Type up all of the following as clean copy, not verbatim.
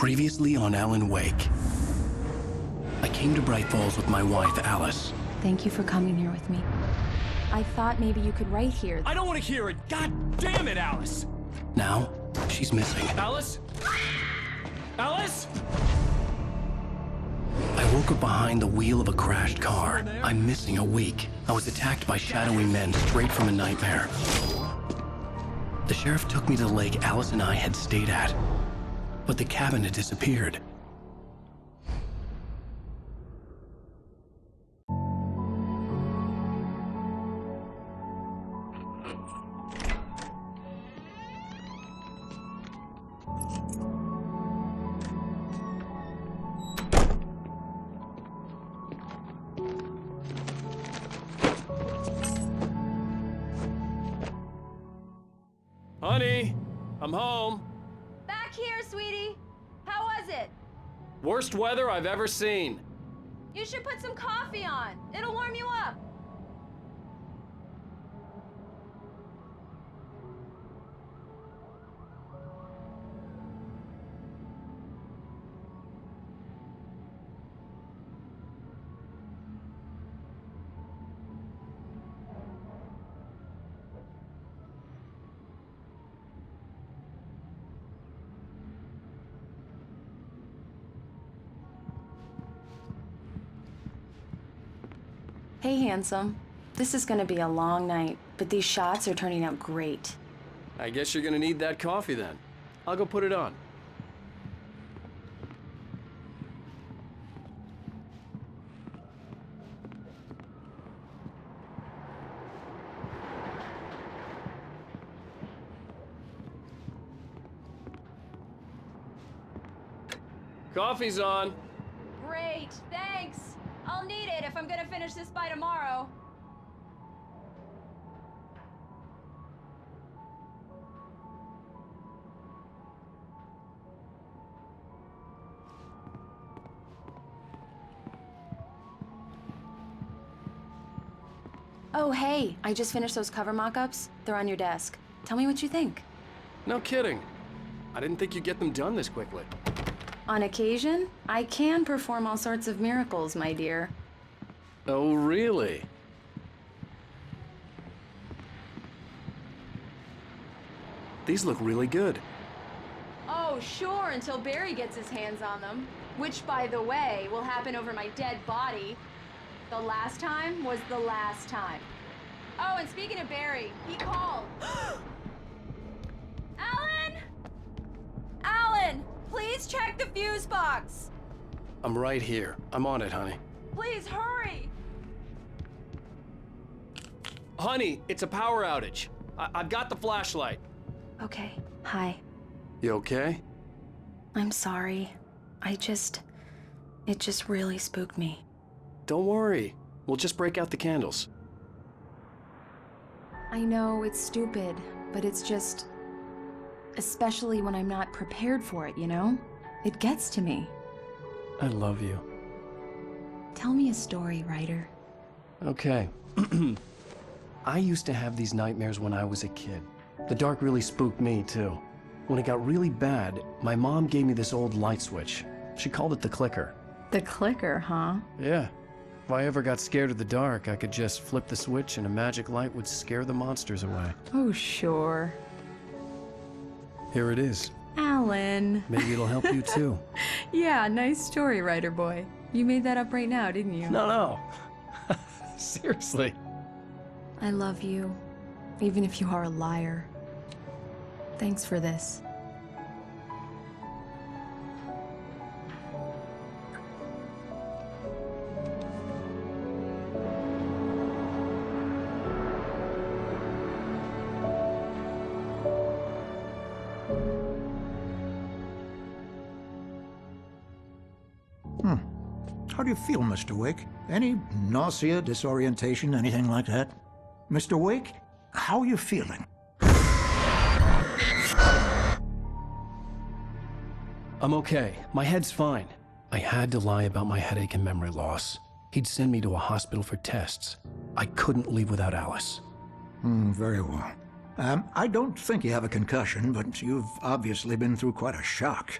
Previously on Alan Wake. I came to Bright Falls with my wife, Alice. Thank you for coming here with me. I thought maybe you could write here. I don't want to hear it! God damn it, Alice! Now, she's missing. Alice? Alice? I woke up behind the wheel of a crashed car. I'm missing a week. I was attacked by shadowy men straight from a nightmare. The sheriff took me to the lake Alice and I had stayed at. But the cabin had disappeared. Honey, I'm home. Back here, sweetie. How was it? Worst weather I've ever seen. You should put some coffee on. It'll warm you up. Hey, handsome. This is gonna be a long night, but these shots are turning out great. I guess you're gonna need that coffee then. I'll go put it on. Coffee's on. Great, thanks. I'll need it if I'm gonna finish this by tomorrow. Oh, hey, I just finished those cover mock-ups. They're on your desk. Tell me what you think. No kidding. I didn't think you'd get them done this quickly. On occasion, I can perform all sorts of miracles, my dear. Oh, really? These look really good. Oh, sure, until Barry gets his hands on them. Which, by the way, will happen over my dead body. The last time was the last time. Oh, and speaking of Barry, he called. Alan! Alan! Please check the fuse box! I'm right here. I'm on it, honey. Please hurry! Honey, it's a power outage. I've got the flashlight. Okay, hi. You okay? I'm sorry. It just really spooked me. Don't worry. We'll just break out the candles. I know it's stupid, but it's just... especially when I'm not prepared for it, you know? It gets to me. I love you. Tell me a story, writer. Okay. I used to have these nightmares when I was a kid. The dark really spooked me, too. When it got really bad, my mom gave me this old light switch. She called it the clicker. The clicker, huh? Yeah. If I ever got scared of the dark, I could just flip the switch and a magic light would scare the monsters away. Oh, sure. Here it is. Alan. Maybe it'll help you, too. Yeah, nice story, writer boy. You made that up right now, didn't you? No. Seriously. I love you, even if you are a liar. Thanks for this. How do you feel, Mr. Wake? Any nausea, disorientation, anything like that? Mr. Wake, how are you feeling? I'm okay. My head's fine. I had to lie about my headache and memory loss. He'd send me to a hospital for tests. I couldn't leave without Alice. Very well. I don't think you have a concussion, but you've obviously been through quite a shock.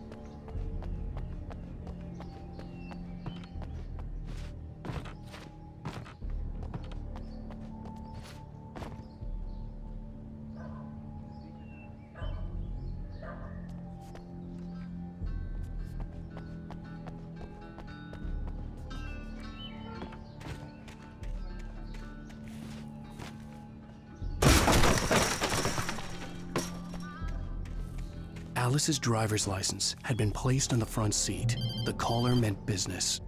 Alice's driver's license had been placed on the front seat. The caller meant business.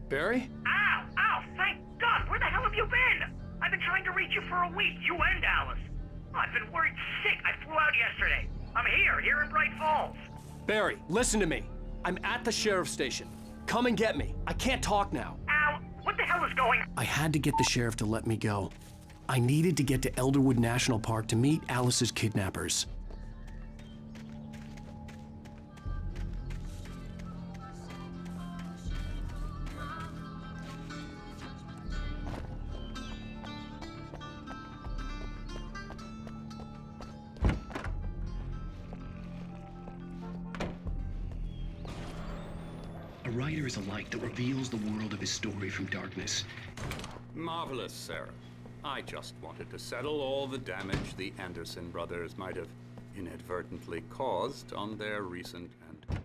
Barry? Ow! Ow! Thank God! Where the hell have you been? I've been trying to reach you for a week, you and Alice. I've been worried sick. I flew out yesterday. I'm here in Bright Falls. Barry, listen to me. I'm at the sheriff's station. Come and get me. I can't talk now. Al, what the hell is going on? I had to get the sheriff to let me go. I needed to get to Elderwood National Park to meet Alice's kidnappers. A writer is a light that reveals the world of his story from darkness. Marvelous, Sarah. I just wanted to settle all the damage the Anderson brothers might have inadvertently caused on their recent and...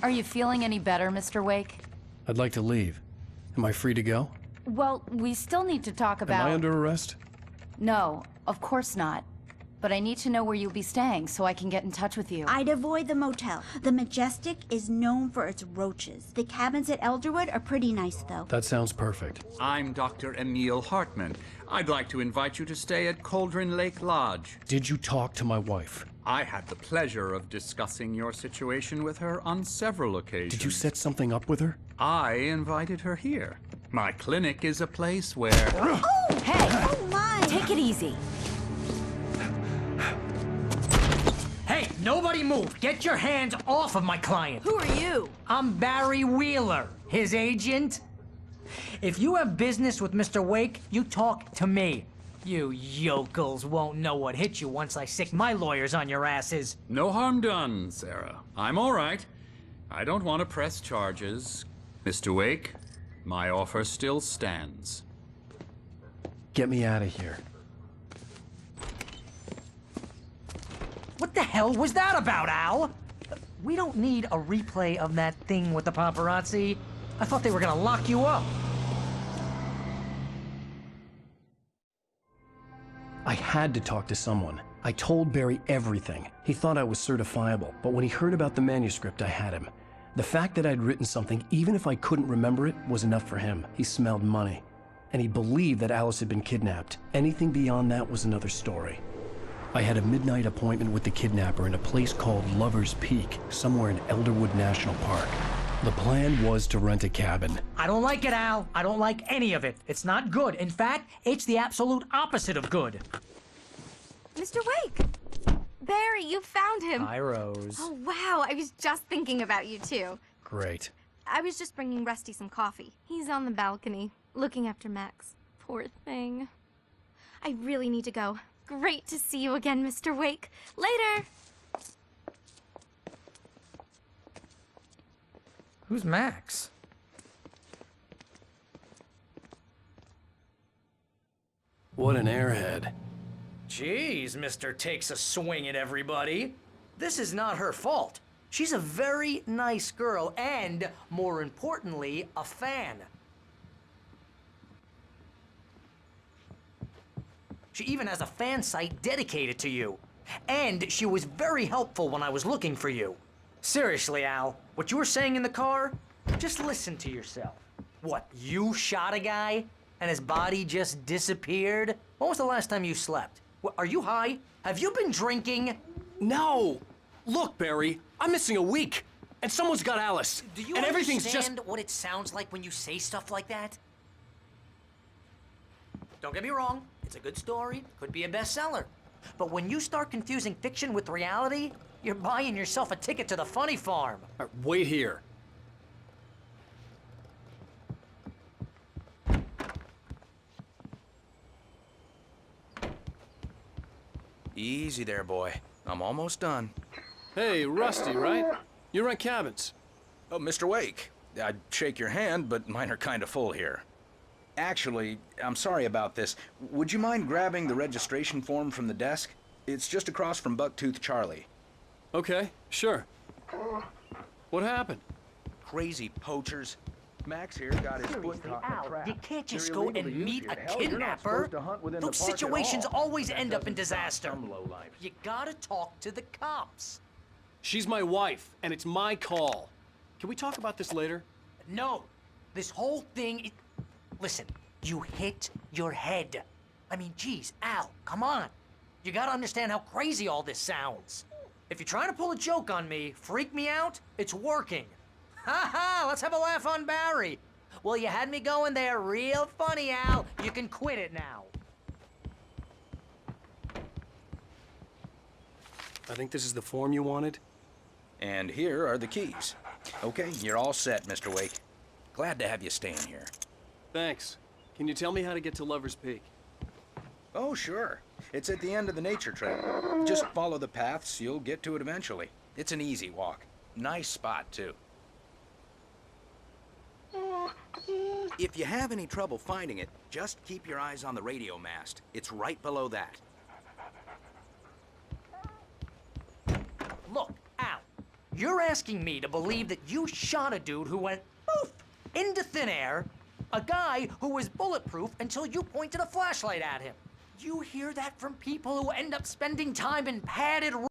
Are you feeling any better, Mr. Wake? I'd like to leave. Am I free to go? Well, we still need to talk about... Am I under arrest? No, of course not. But I need to know where you'll be staying so I can get in touch with you. I'd avoid the motel. The Majestic is known for its roaches. The cabins at Elderwood are pretty nice, though. That sounds perfect. I'm Dr. Emil Hartman. I'd like to invite you to stay at Cauldron Lake Lodge. Did you talk to my wife? I had the pleasure of discussing your situation with her on several occasions. Did you set something up with her? I invited her here. My clinic is a place where... Oh! Hey! Oh, my! Take it easy. Hey, nobody move! Get your hands off of my client! Who are you? I'm Barry Wheeler, his agent. If you have business with Mr. Wake, you talk to me. You yokels won't know what hit you once I sick my lawyers on your asses. No harm done, Sarah. I'm all right. I don't want to press charges. Mr. Wake, my offer still stands. Get me out of here. What the hell was that about, Al? We don't need a replay of that thing with the paparazzi. I thought they were gonna lock you up. I had to talk to someone. I told Barry everything. He thought I was certifiable, but when he heard about the manuscript, I had him. The fact that I'd written something, even if I couldn't remember it, was enough for him. He smelled money. And he believed that Alice had been kidnapped. Anything beyond that was another story. I had a midnight appointment with the kidnapper in a place called Lover's Peak, somewhere in Elderwood National Park. The plan was to rent a cabin. I don't like it, Al. I don't like any of it. It's not good. In fact, it's the absolute opposite of good. Mr. Wake! Barry, you found him. Hi, Rose. Oh, wow. I was just thinking about you, too. Great. I was just bringing Rusty some coffee. He's on the balcony, looking after Max. Poor thing. I really need to go. Great to see you again, Mr. Wake. Later! Who's Max? What an airhead. Jeez, Mr. Takes a swing at everybody. This is not her fault. She's a very nice girl and, more importantly, a fan. She even has a fan site dedicated to you. And she was very helpful when I was looking for you. Seriously, Al, what you were saying in the car, just listen to yourself. What, you shot a guy and his body just disappeared? When was the last time you slept? What, are you high? Have you been drinking? No! Look, Barry, I'm missing a week. And someone's got Alice. Do you and everything's understand just... what it sounds like when you say stuff like that? Don't get me wrong, it's a good story, could be a bestseller. But when you start confusing fiction with reality, you're buying yourself a ticket to the funny farm. All right, wait here. Easy there, boy. I'm almost done. Hey, Rusty, right? You rent cabins. Oh, Mr. Wake. I'd shake your hand, but mine are kind of full here. Actually, I'm sorry about this. Would you mind grabbing the registration form from the desk? It's just across from Bucktooth Charlie. Okay, sure. What happened? Crazy poachers. Max here got his foot Seriously, caught in a Al, trap. you can't just They're go illegal and to use meet here. a Hell, you're not kidnapper. supposed to hunt within the Those park at situations all. always That end up in doesn't stop disaster. some lowlifes. You gotta talk to the cops. She's my wife, and it's my call. Can we talk about this later? No, this whole thing. Listen, you hit your head. I mean, geez, Al, come on. You gotta understand how crazy all this sounds. If you're trying to pull a joke on me, freak me out, it's working. Ha ha, let's have a laugh on Barry. Well, you had me going there real funny, Al. You can quit it now. I think this is the form you wanted. And here are the keys. Okay, you're all set, Mr. Wake. Glad to have you staying here. Thanks. Can you tell me how to get to Lover's Peak? Oh, sure. It's at the end of the nature trail. Just follow the paths, you'll get to it eventually. It's an easy walk. Nice spot, too. If you have any trouble finding it, just keep your eyes on the radio mast. It's right below that. Look, Al, you're asking me to believe that you shot a dude who went poof into thin air, a guy who was bulletproof until you pointed a flashlight at him. You hear that from people who end up spending time in padded rooms.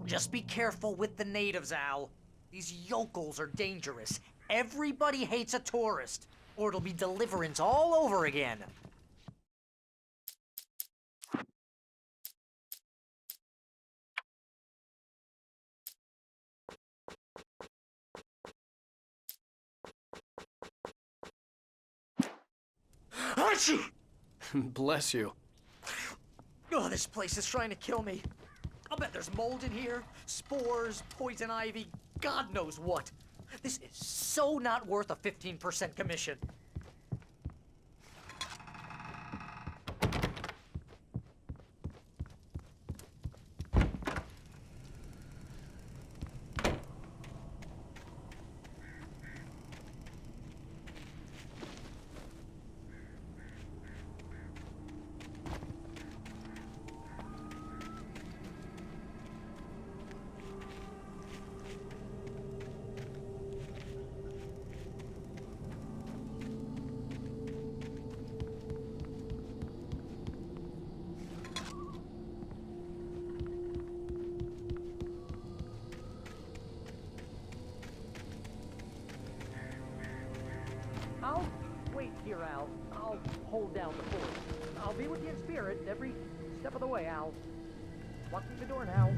Just be careful with the natives, Al. These yokels are dangerous. Everybody hates a tourist, or it'll be Deliverance all over again. Bless you. Oh, this place is trying to kill me. I'll bet there's mold in here, spores, poison ivy, God knows what. This is so not worth a 15% commission. I'll wait here, Al. I'll hold down the fort. I'll be with you in spirit every step of the way, Al. Walk through the door now.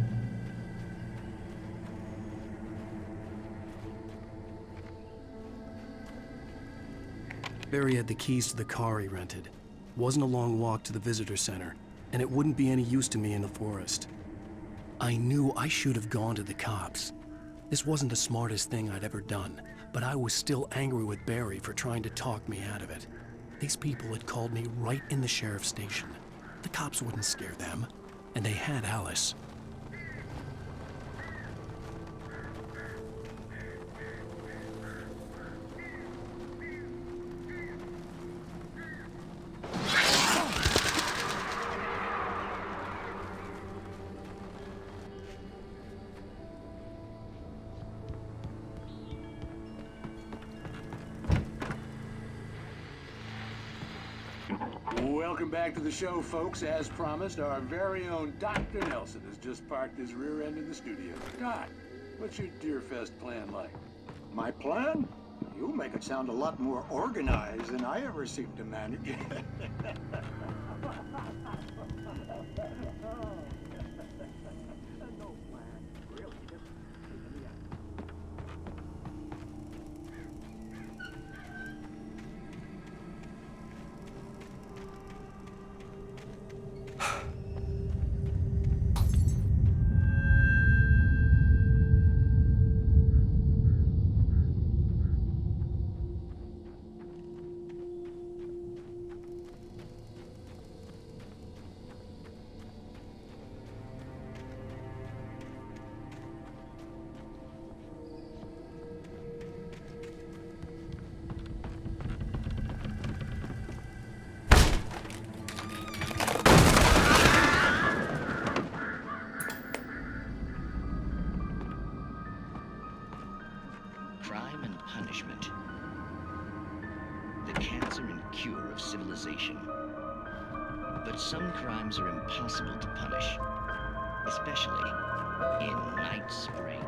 Barry had the keys to the car he rented. Wasn't a long walk to the visitor center, and it wouldn't be any use to me in the forest. I knew I should have gone to the cops. This wasn't the smartest thing I'd ever done, but I was still angry with Barry for trying to talk me out of it. These people had called me right in the sheriff's station. The cops wouldn't scare them, and they had Alice. Welcome back to the show, folks. As promised, our very own Dr. Nelson has just parked his rear end in the studio. Doc, what's your Deerfest plan like? My plan? You make it sound a lot more organized than I ever seem to manage. punishment. The cancer and cure of civilization. But some crimes are impossible to punish, especially in Night Spring.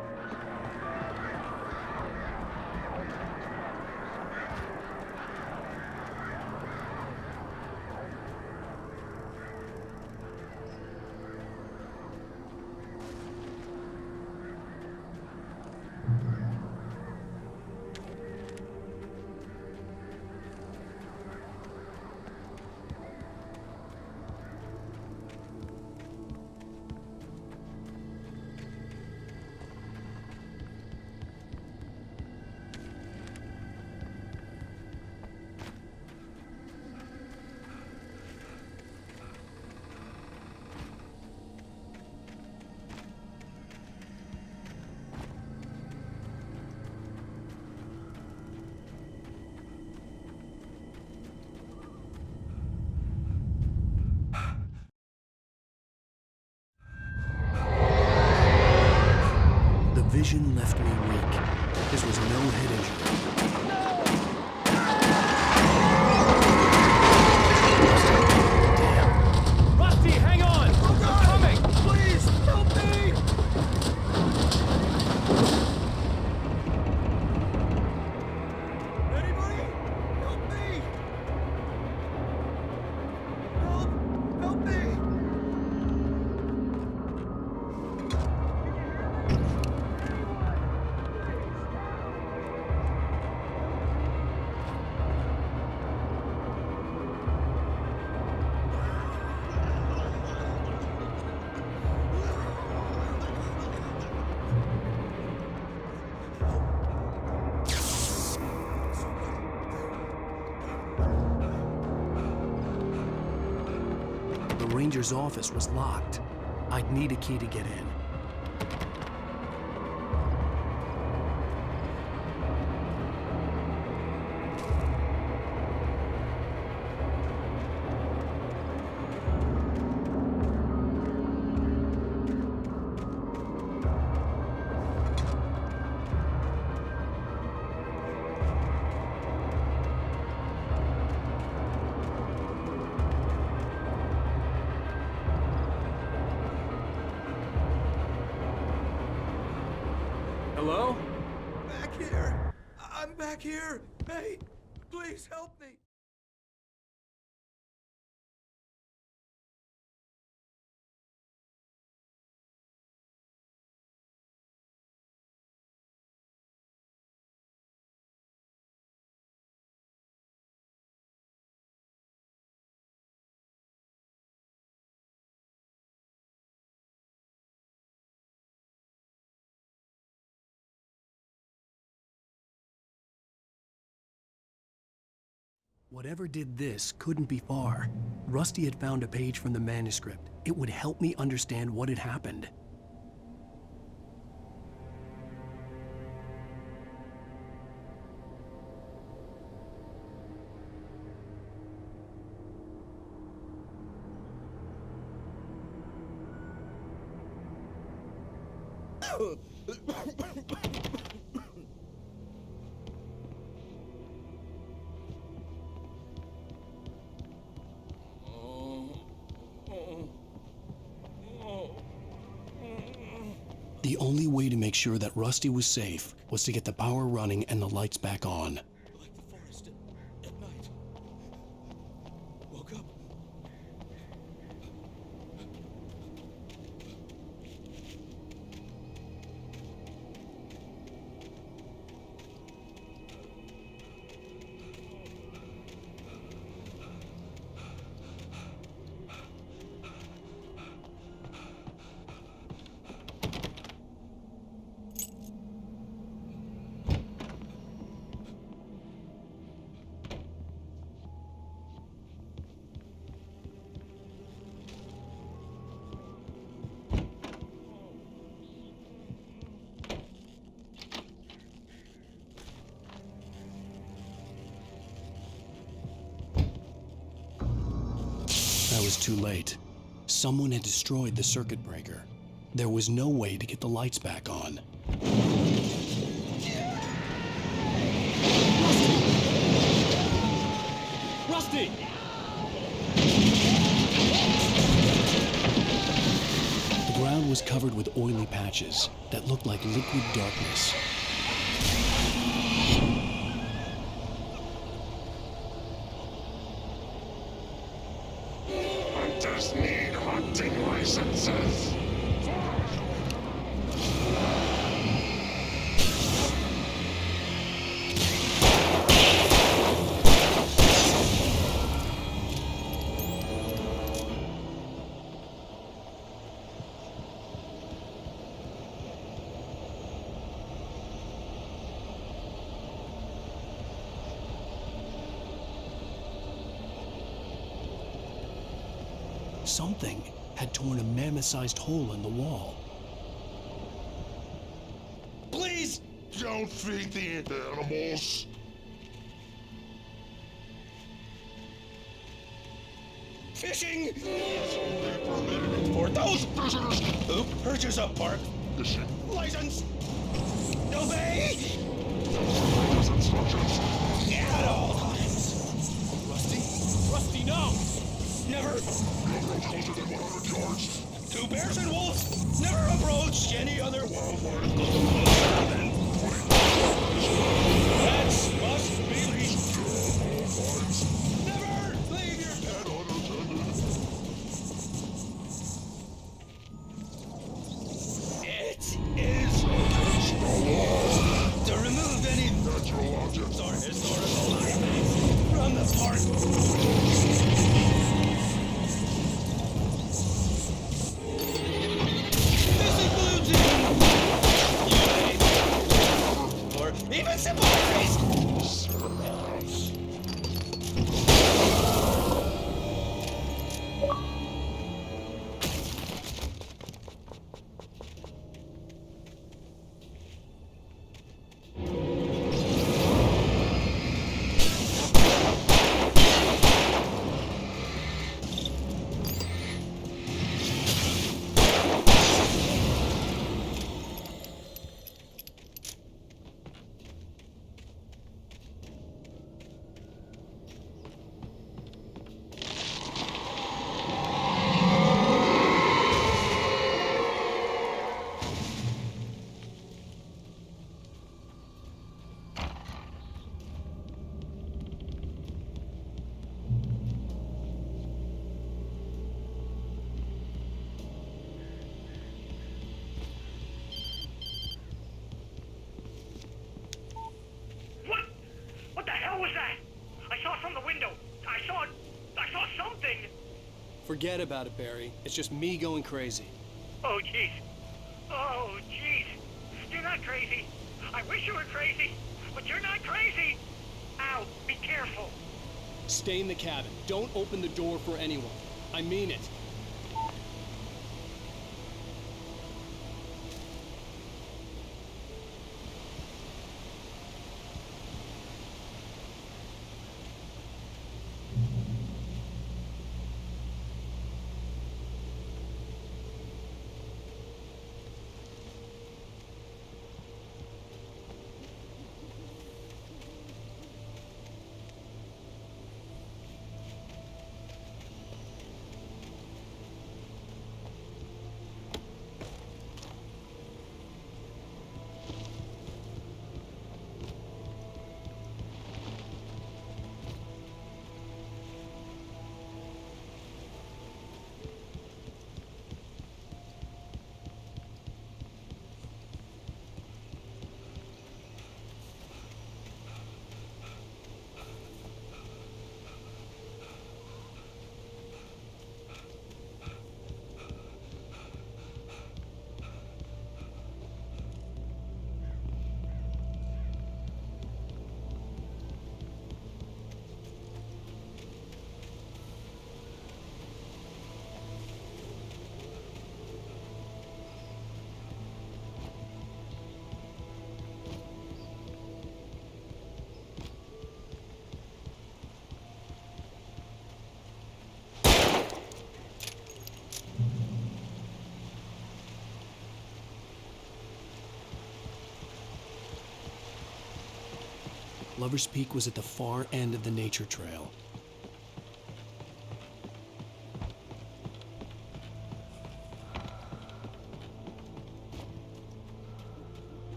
The vision left me weak. This was no head injury. Rusty, hang on! I'm coming! Please, help me! Anybody? Help me! Help me! The ranger's office was locked. I'd need a key to get in. Hello? Back here! I'm back here! Hey, please help me! Whatever did this couldn't be far. Rusty had found a page from the manuscript. It would help me understand what had happened. The only way to make sure that Rusty was safe was to get the power running and the lights back on. Like the forest at night. Woke up. I was too late. Someone had destroyed the circuit breaker. There was no way to get the lights back on. Rusty! The ground was covered with oily patches that looked like liquid darkness. Hunters need hunting licenses. Something had torn a mammoth-sized hole in the wall. Please don't feed the animals. Fishing is only permitted for those visitors who purchase a park fishing license. Obey those instructions at all times. Rusty? Rusty, no! Never No closer than 100 yards. to bears and wolves. Never approach any other wildlife. Pets must be leashed. Never leave your pet unattended. It is against the law to remove any natural objects or historical artifacts from the park. Even simple queries! What the hell was that? I saw from the window. I saw something. Forget about it, Barry. It's just me going crazy. Oh, jeez. Oh, jeez. You're not crazy. I wish you were crazy, but you're not crazy. Ow, be careful. Stay in the cabin. Don't open the door for anyone. I mean it. Lover's Peak was at the far end of the nature trail.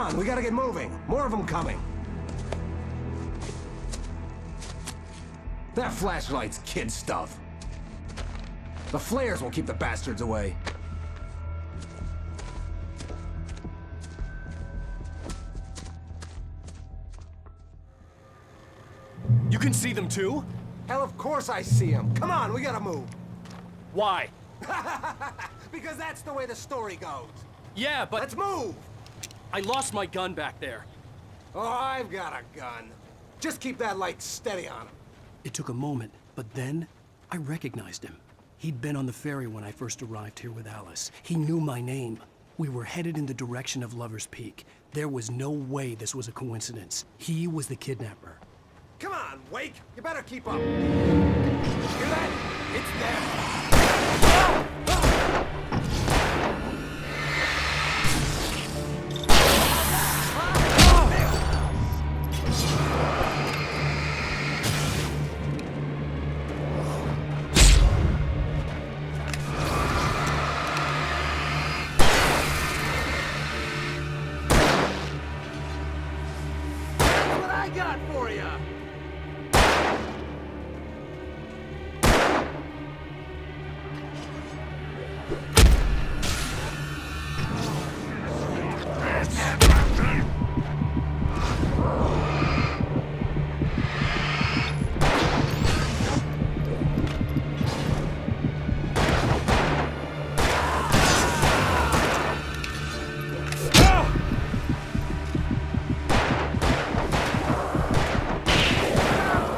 on, we gotta get moving. More of them coming. That flashlight's kid stuff. The flares will keep the bastards away. You can see them too? Hell, of course I see them. Come on, we gotta move. Why? Because that's the way the story goes. Yeah, but... Let's move! I lost my gun back there. Oh, I've got a gun. Just keep that light steady on him. It took a moment, but then I recognized him. He'd been on the ferry when I first arrived here with Alice. He knew my name. We were headed in the direction of Lover's Peak. There was no way this was a coincidence. He was the kidnapper. Come on, Wake! You better keep up. Hear that? It's them. That's what I got for you.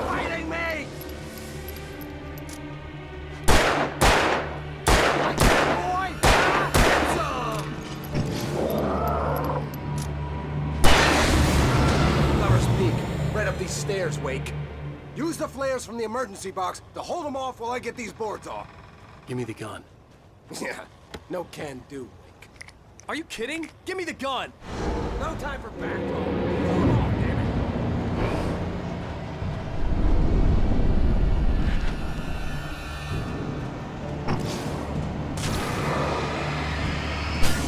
Fighting me! Boy! Get some! Lover's Peak. Right up these stairs, Wake. Use the flares from the emergency box to hold them off while I get these boards off. Give me the gun. Yeah, no can do, Wake. Are you kidding? Give me the gun! No time for back talk. Pull 'em off, damn it.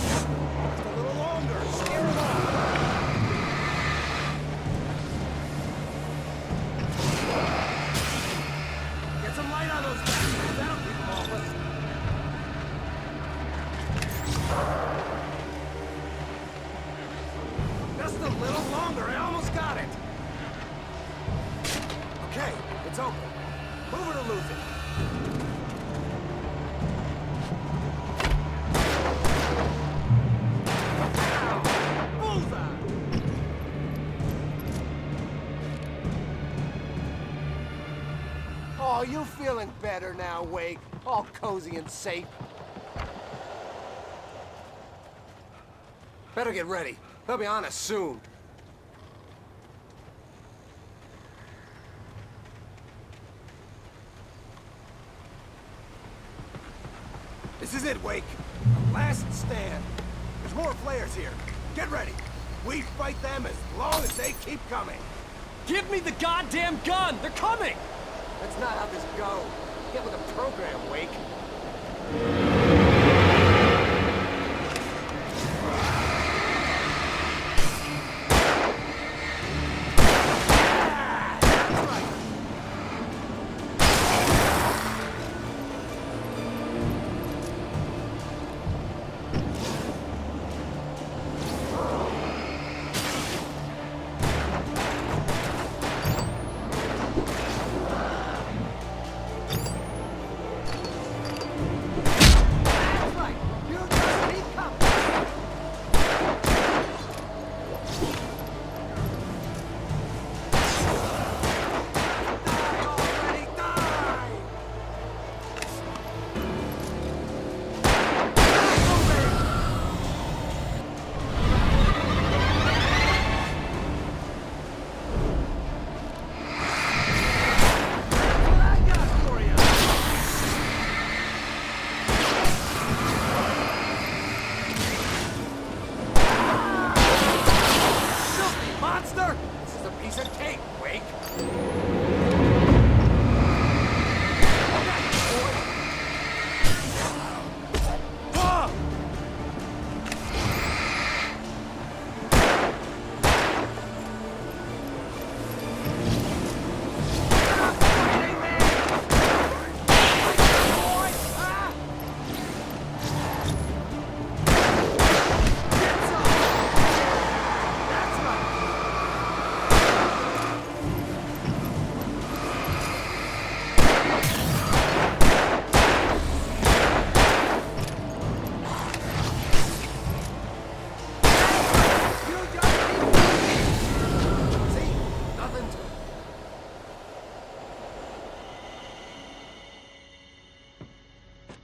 Just a little longer. Scare 'em off. Get some light on those bastards. That'll keep them off us. Just a little longer. I almost got it. Okay, it's open. Move it or lose it. Ow! Bullseye! Oh, you feeling better now, Wake? All cozy and safe. Better get ready. They'll be on us soon. This is it, Wake. The last stand. There's more flares here. Get ready. We fight them as long as they keep coming. Give me the goddamn gun! They're coming! That's not how this goes. Get with the program, Wake.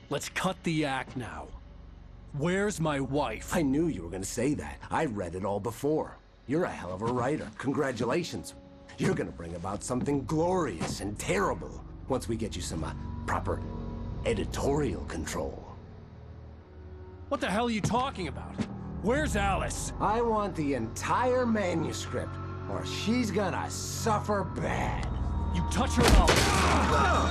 Let's cut the act now. Where's my wife? I knew you were gonna say that. I read it all before. You're a hell of a writer. Congratulations. You're gonna bring about something glorious and terrible once we get you some proper editorial control. What the hell are you talking about? Where's Alice? I want the entire manuscript, or she's gonna suffer bad. You touch her and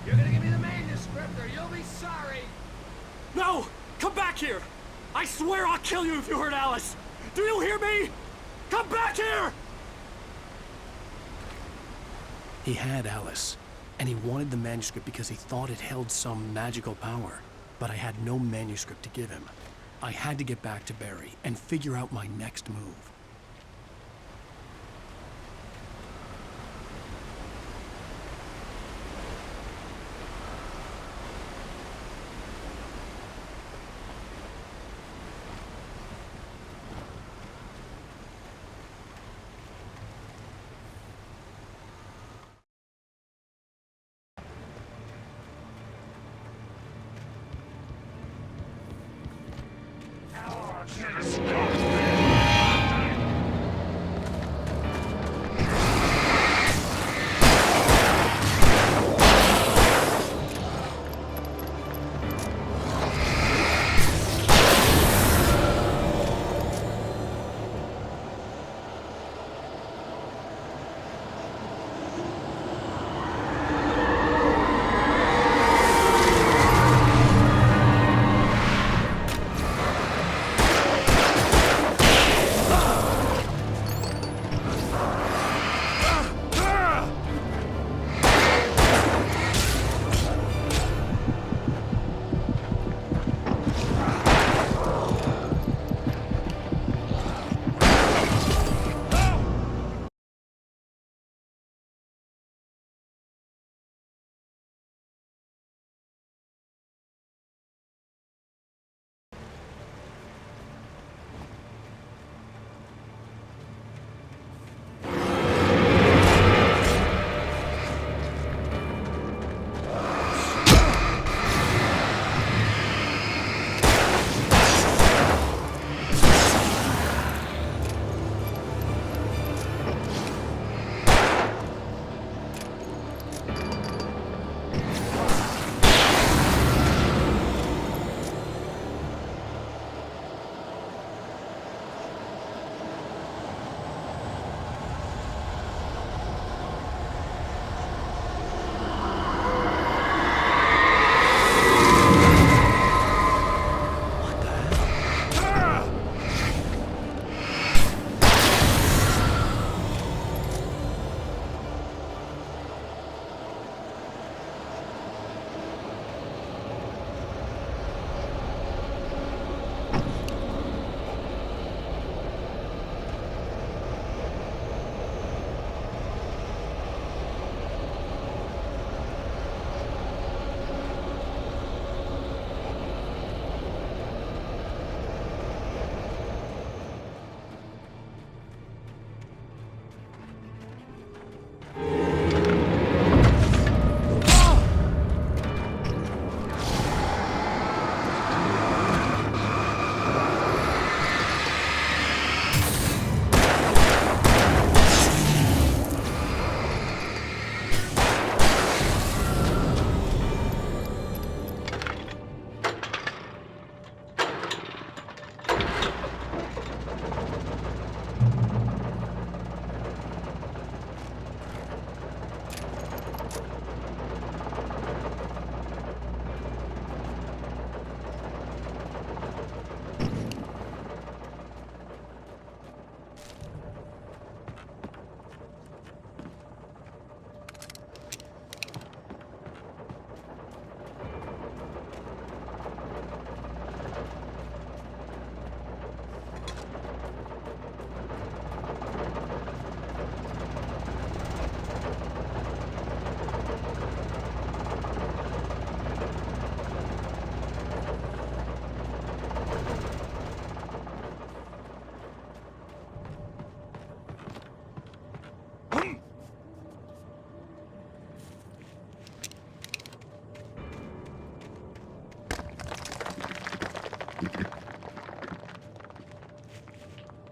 You're gonna give me the manuscript or you'll be sorry! No! Come back here! I swear I'll kill you if you hurt Alice! Do you hear me? Come back here! He had Alice, and he wanted the manuscript because he thought it held some magical power. But I had no manuscript to give him. I had to get back to Barry and figure out my next move.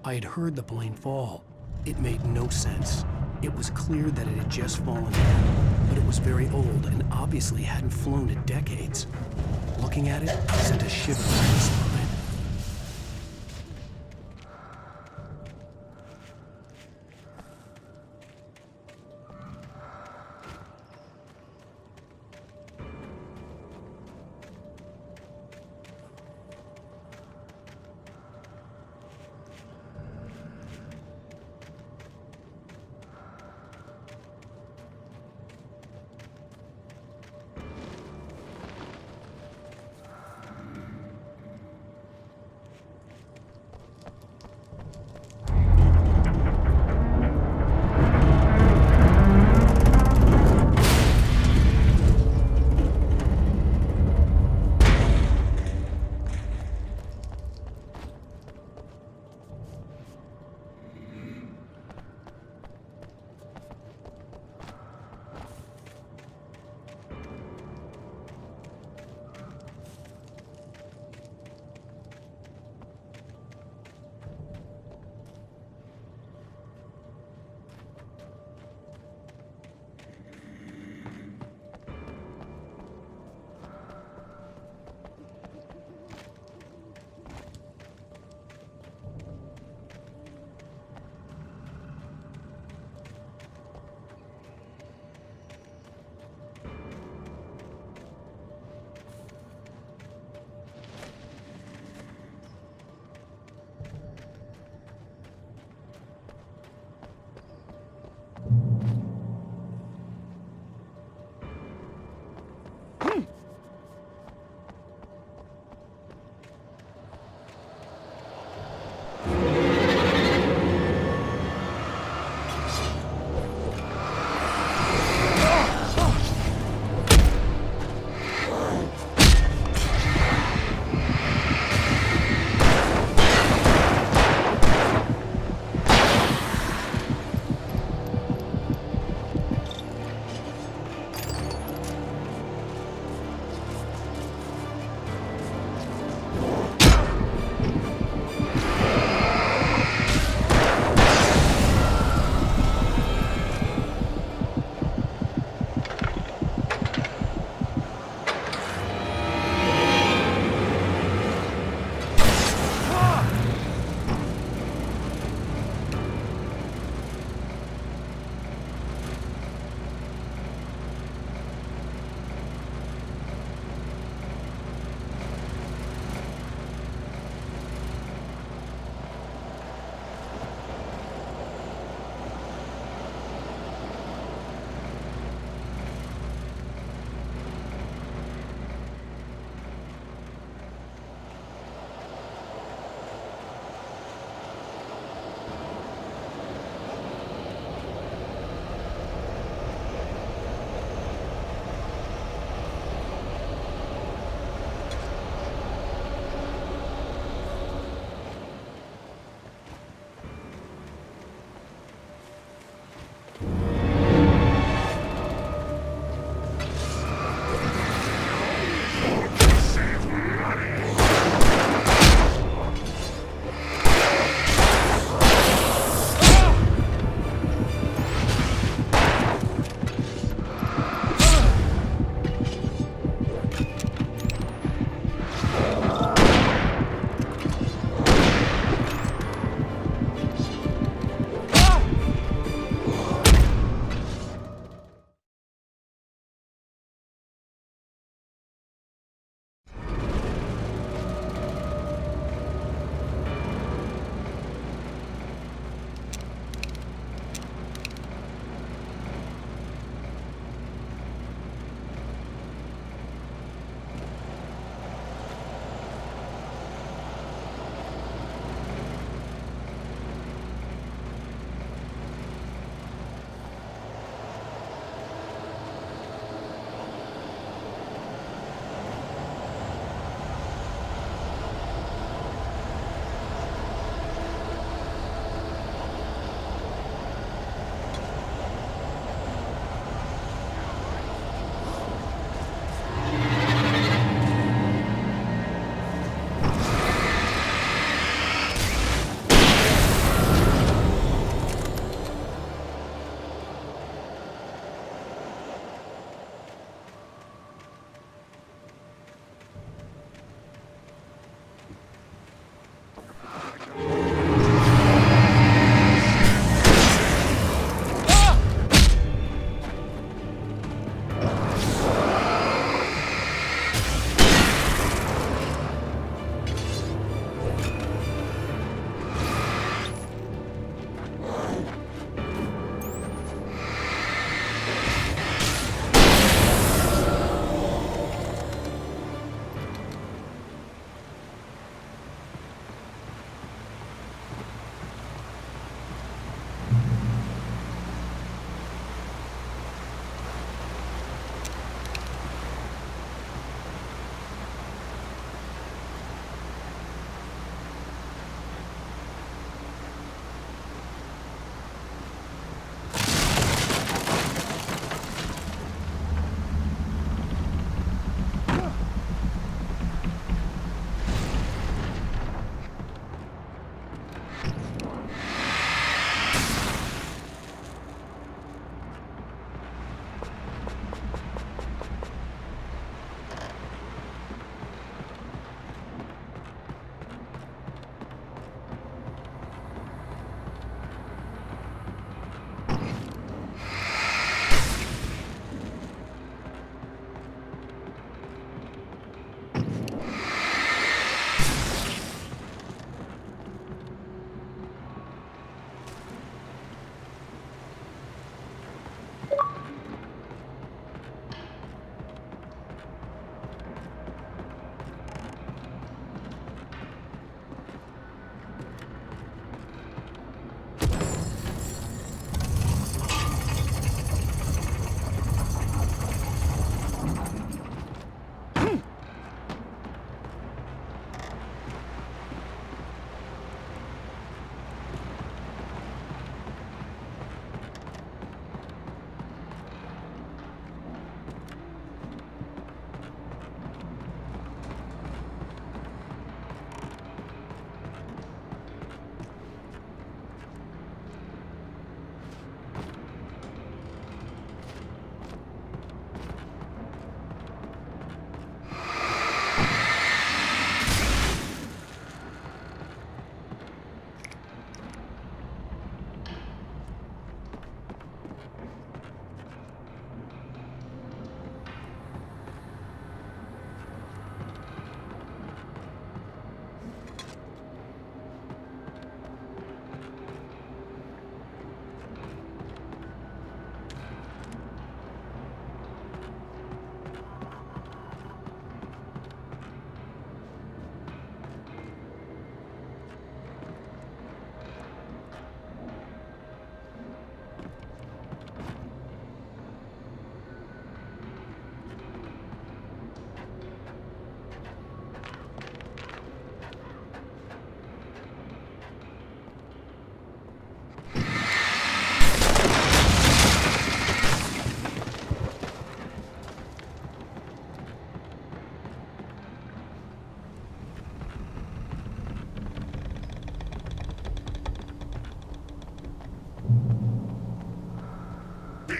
I had heard the plane fall. It made no sense. It was clear that it had just fallen down, but it was very old and obviously hadn't flown in decades. Looking at it sent a shiver down my spine.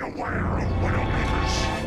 aware of Widowmakers.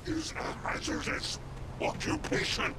Is a hazardous occupation.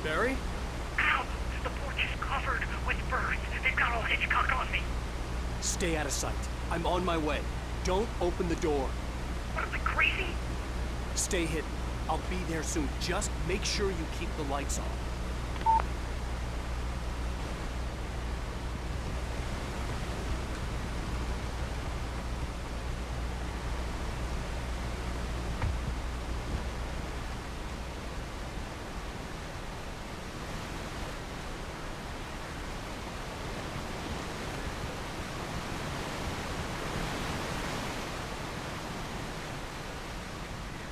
Barry? Ow! The porch is covered with birds. They've got all Hitchcock on me. Stay out of sight. I'm on my way. Don't open the door. What, am I crazy? Stay hidden. I'll be there soon. Just make sure you keep the lights on.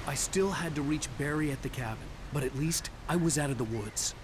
I still had to reach Barry at the cabin, but at least I was out of the woods.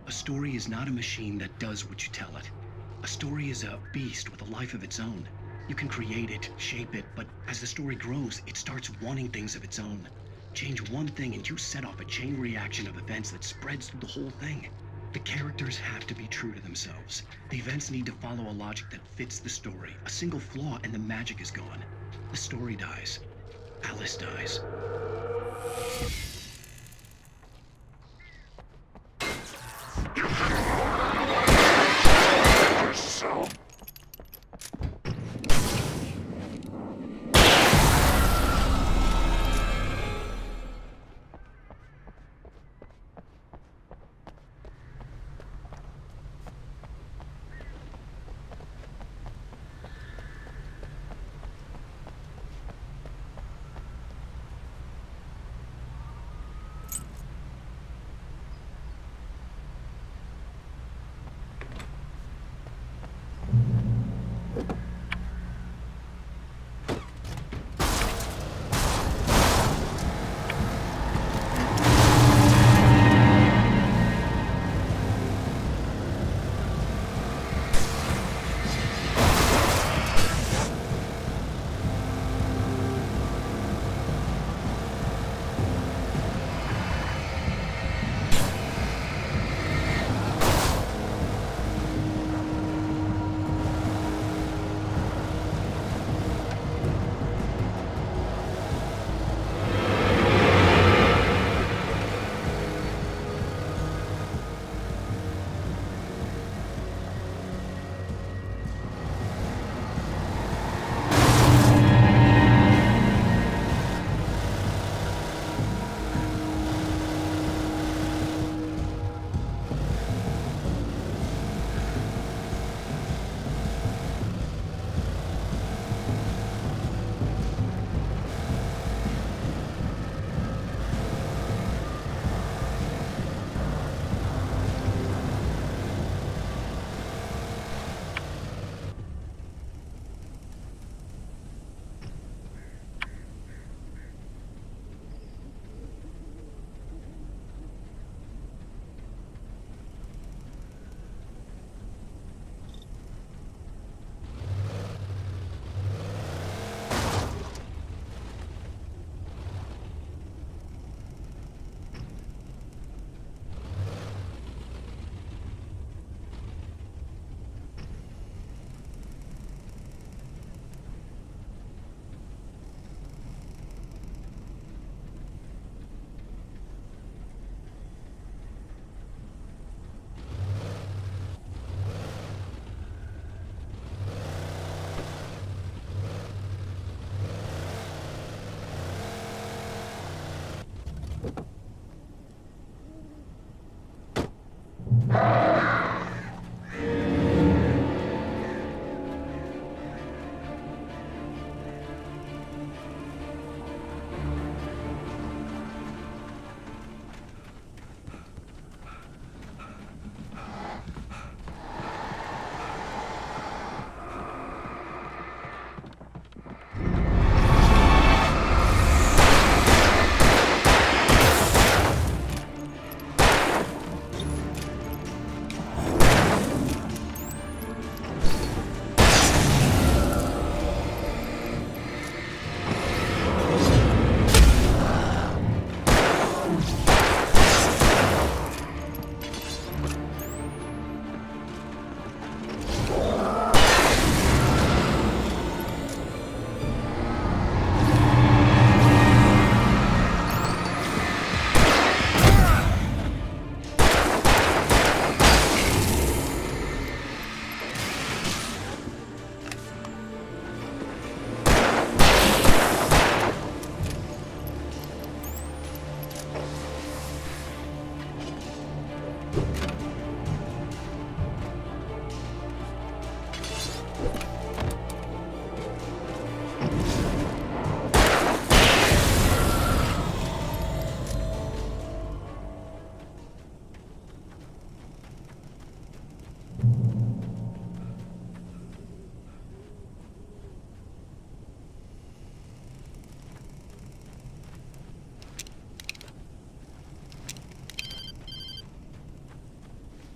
A story is not a machine that does what you tell it. A story is a beast with a life of its own. You can create it, shape it, but as the story grows, it starts wanting things of its own. Change one thing and you set off a chain reaction of events that spreads through the whole thing. The characters have to be true to themselves. The events need to follow a logic that fits the story. A single flaw and the magic is gone. The story dies. Alice dies.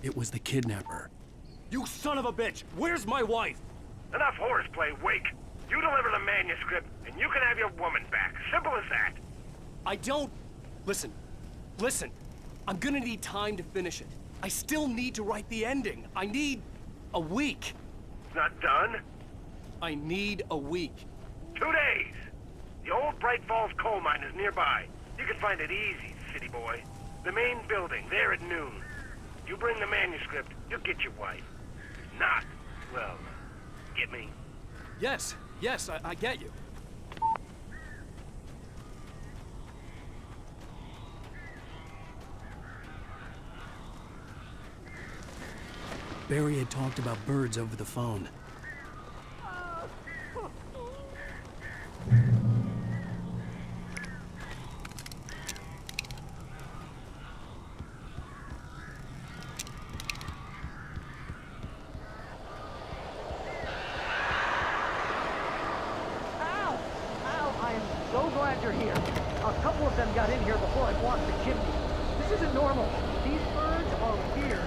it was the kidnapper. You son of a bitch! Where's my wife? Enough horseplay, Wake. You deliver the manuscript, and you can have your woman back. Simple as that. I don't... Listen. I'm gonna need time to finish it. I still need to write the ending. I need a week. It's not done? I need a week. 2 days. The old Bright Falls coal mine is nearby. You can find it easy, city boy. The main building, there at noon. You bring the manuscript, you'll get your wife. If not, well, get me? Yes, I get you. Barry had talked about birds over the phone. I am so glad you're here. A couple of them got in here before I blocked the chimney. This isn't normal. These birds are weird.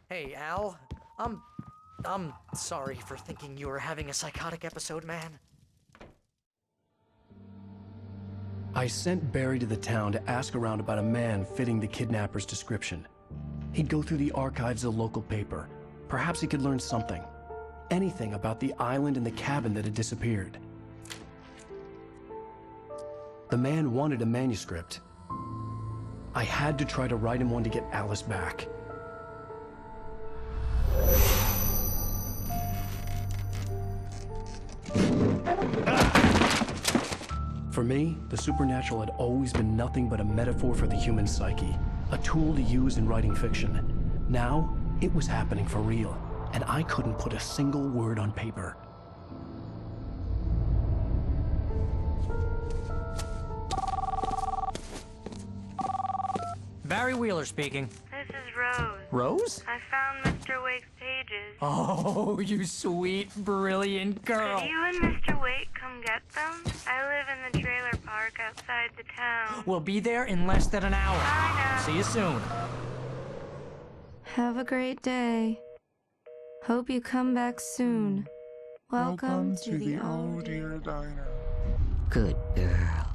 Hey, Al. I'm sorry for thinking you were having a psychotic episode, man. I sent Barry to the town to ask around about a man fitting the kidnapper's description. He'd go through the archives of the local paper. Perhaps he could learn something. Anything about the island and the cabin that had disappeared. The man wanted a manuscript. I had to try to write him one to get Alice back. For me, the supernatural had always been nothing but a metaphor for the human psyche, a tool to use in writing fiction. Now, it was happening for real, and I couldn't put a single word on paper. Barry Wheeler speaking. This this is Rose. Rose? I found Mr. Wake's pages. Oh, you sweet, brilliant girl. Could you and Mr. Wake come get them? I live in the trailer park outside the town. We'll be there in less than an hour. Bye now. See you soon. Have a great day. Hope you come back soon. Welcome to the Oh Dear Diner. Good girl.